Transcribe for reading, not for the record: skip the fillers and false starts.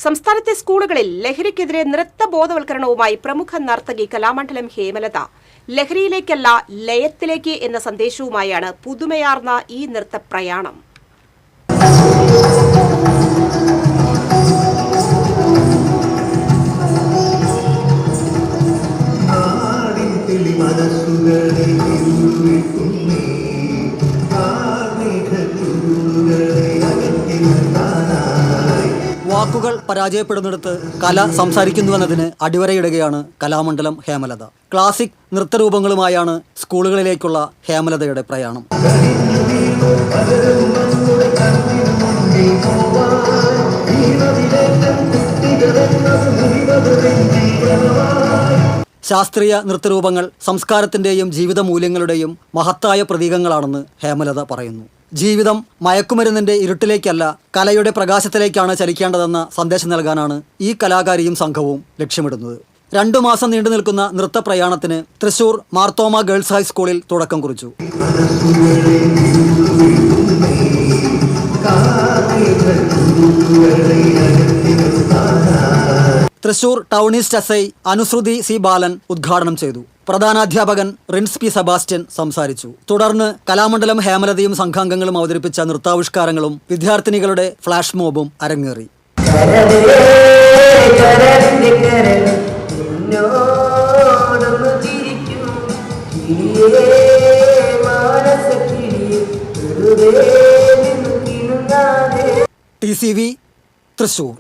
സംസ്ഥാനത്തെ സ്കൂളുകളിൽ ലഹരിക്കെതിരെ നൃത്തബോധവൽക്കരണവുമായി പ്രമുഖ നർത്തകി കലാമണ്ഡലം ഹേമലത ലഹരിയിലേക്കല്ല ലയത്തിലേക്ക് എന്ന സന്ദേശവുമായാണ് പുതുമയാർന്ന ഈ നൃത്തപ്രയാണം. വാക്കുകൾ പരാജയപ്പെടുന്നിടത്ത് കല സംസാരിക്കുന്നുവെന്നതിന് അടിവരയിടുകയാണ് കലാമണ്ഡലം ഹേമലത. ക്ലാസിക് നൃത്തരൂപങ്ങളുമായാണ് സ്കൂളുകളിലേക്കുള്ള ഹേമലതയുടെ പ്രയാണം. ശാസ്ത്രീയ നൃത്തരൂപങ്ങൾ സംസ്കാരത്തിൻ്റെയും ജീവിത മൂല്യങ്ങളുടെയും മഹത്തായ പ്രതീകങ്ങളാണെന്ന് ഹേമലത പറയുന്നു. ജീവിതം മയക്കുമരുന്നിൻ്റെ ഇരുട്ടിലേക്കല്ല, കലയുടെ പ്രകാശത്തിലേക്കാണ് ചലിക്കേണ്ടതെന്ന സന്ദേശം നൽകാനാണ് ഈ കലാകാരിയും സംഘവും ലക്ഷ്യമിടുന്നത്. 2 മാസം നീണ്ടു നിൽക്കുന്ന നൃത്തപ്രയാണത്തിന് തൃശൂർ മാർത്തോമ ഗേൾസ് ഹൈസ്കൂളിൽ തുടക്കം കുറിച്ചു. തൃശൂർ ടൗൺ ഈസ്റ്റ് എസ്.ഐ അനുശ്രുതി സി ബാലൻ ഉദ്ഘാടനം ചെയ്തു. പ്രധാനാധ്യാപകൻ റിൻസ് പി സെബാസ്റ്റ്യൻ സംസാരിച്ചു. തുടർന്ന് കലാമണ്ഡലം ഹേമലതയും സംഘാംഗങ്ങളും അവതരിപ്പിച്ച നൃത്താവിഷ്കാരങ്ങളും വിദ്യാർത്ഥിനികളുടെ ഫ്ലാഷ് മോബും അരങ്ങേറി. TCV തൃശൂർ.